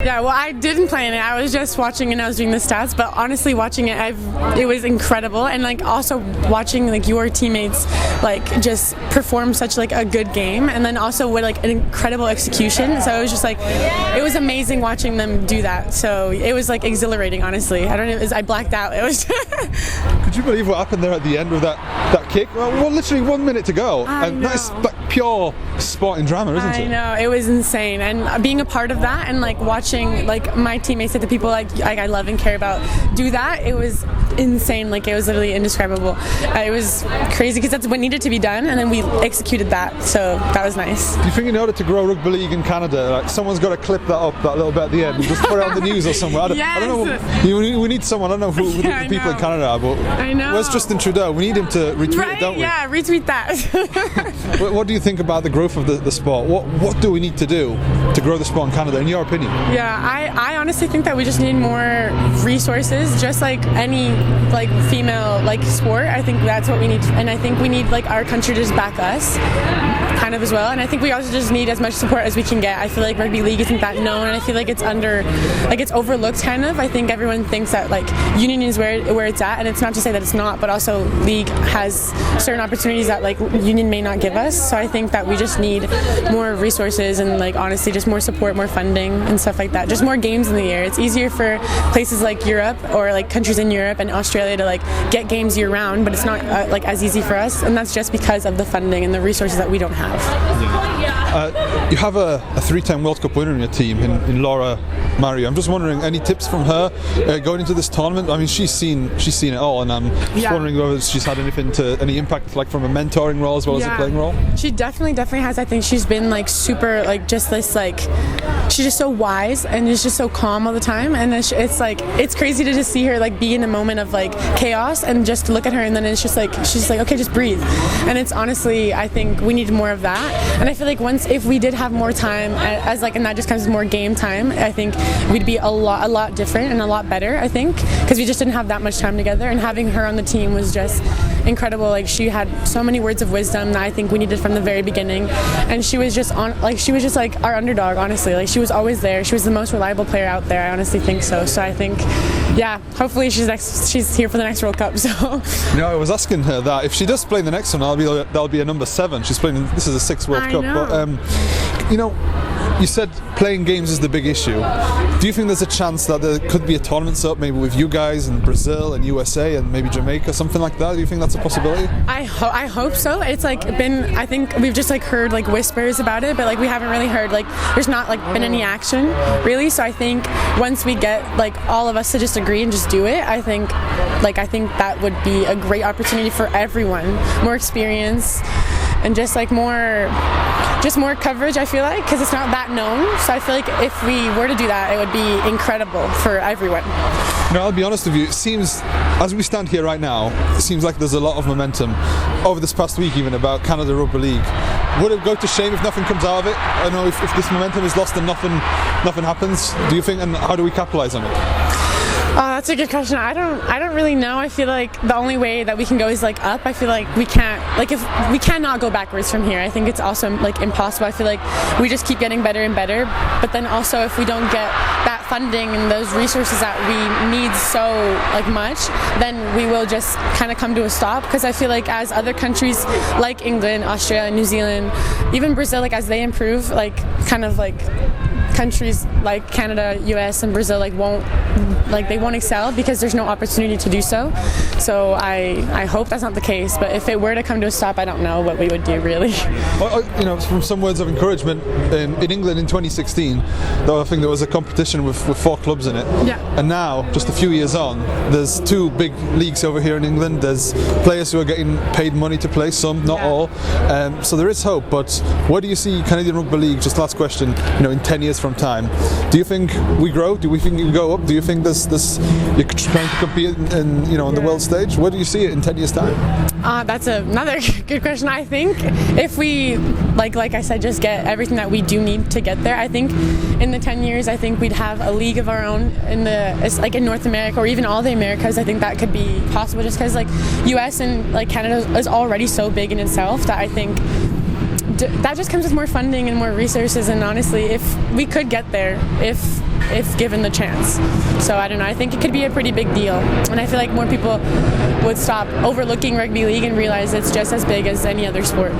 Yeah, well, I didn't plan it. I was just watching and I was doing the stats, but honestly, watching it, it was incredible. And like also watching like your teammates like just perform such like a good game, and then also with like an incredible execution. So it was just like, it was amazing watching them do that. So it was like exhilarating, honestly. I don't know, I blacked out. It was. Could you believe what happened there at the end with that kick? Well, literally 1 minute to go, and that's like pure sporting drama, isn't it? I know, it was insane, and being a part of that, and like watching like my teammates and the people like I love and care about do that, it was insane. Like it was literally indescribable. It was crazy because that's what needed to be done, and then we executed that, so that was nice. Do you think in order to grow rugby league in Canada, like someone's got to clip that up, that little bit at the end, and just put it on the news or somewhere? I don't know. We need someone. I don't know who the people in Canada are, but I know. Where's Justin Trudeau? We need him to retweet it, don't we? Yeah, retweet that. What do you think about the growth of the sport? What do we need to do to grow the sport in Canada, in your opinion? Yeah, I honestly think that we just need more resources, just like any like female like sport. I think that's what we need, and I think we need like our country to just back us kind of as well, and I think we also just need as much support as we can get. I feel like rugby league isn't that known, and I feel like it's it's overlooked kind of. I think everyone thinks that like union is where it's at, and it's not to say that it's not, but also league has certain opportunities that like union may not give us. So I think that we just need more resources and like honestly just more support, more funding and stuff like that. Just more games in the year. It's easier for places like Europe or like countries in Europe and Australia to like get games year round, but it's not like as easy for us, and that's just because of the funding and the resources that we don't have. You have a 3-time World Cup winner in your team in Laura Mario. I'm just wondering, any tips from her going into this tournament? I mean, she's seen it all, and I'm just wondering whether she's had any impact, like from a mentoring role as well as a playing role. She definitely has. I think she's been like super, like just this like, she's just so wise and is just so calm all the time, and it's like it's crazy to just see her like be in a moment of like chaos and just to look at her, and then it's just like she's like, okay, just breathe. And it's honestly, I think we need more of that, and I feel like if we did have more time as like, and that just comes with more game time, I think we'd be a lot different and a lot better, I think, because we just didn't have that much time together, and having her on the team was just incredible. Like she had so many words of wisdom that I think we needed from the very beginning, and she was just like our underdog, honestly. Like she was always there. She was the most reliable player out there. I honestly think so. So I think, yeah, hopefully she's here for the next World Cup. So I was asking her that if she does play in the next one, that'll be a number 7. She's playing. This is a 6th World Cup. But you said playing games is the big issue. Do you think there's a chance that there could be a tournament set up, maybe with you guys in Brazil and USA and maybe Jamaica, something like that? Do you think that's a possibility? I hope so. It's like I think we've just like heard like whispers about it, but like we haven't really heard, like there's not like been any action really. So I think once we get like all of us to just agree and just do it, I think that would be a great opportunity for everyone. More experience and just like more coverage, I feel like, because it's not that known. So I feel like if we were to do that, it would be incredible for everyone. I'll be honest with you, it seems, as we stand here right now, it seems like there's a lot of momentum over this past week even about Canada Rugby League. Would it go to shame if nothing comes out of it? I don't know, if this momentum is lost and nothing happens, do you think, and how do we capitalise on it? That's a good question. I don't really know. I feel like the only way that we can go is like up. I feel like we can't, like if we cannot go backwards from here. I think it's also like impossible. I feel like we just keep getting better and better. But then also if we don't get that funding and those resources that we need so like much, then we will just kind of come to a stop. Because I feel like as other countries like England, Australia, New Zealand, even Brazil, like as they improve, like kind of like countries like Canada, US, and Brazil they won't excel because there's no opportunity to do so. So I hope that's not the case. But if it were to come to a stop, I don't know what we would do really. Well, from some words of encouragement, in England in 2016, though I think there was a competition with 4 clubs in it. Yeah. And now, just a few years on, there's 2 big leagues over here in England. There's players who are getting paid money to play, some, not all. So there is hope. But where do you see Canadian Rugby League? Just last question. In 10 years from time, do you think we grow? Do we think we go up? Do you think you're trying to compete in the world stage? Where do you see it in 10 years time? That's another good question. I think if we like I said, just get everything that we do need to get there, I think in the 10 years I think we'd have a league of our own in North America or even all the Americas. I think that could be possible just because like US and like Canada is already so big in itself that I think that just comes with more funding and more resources. And honestly, if we could get there, if if given the chance. So I don't know, I think it could be a pretty big deal, and I feel like more people would stop overlooking rugby league and realize it's just as big as any other sport.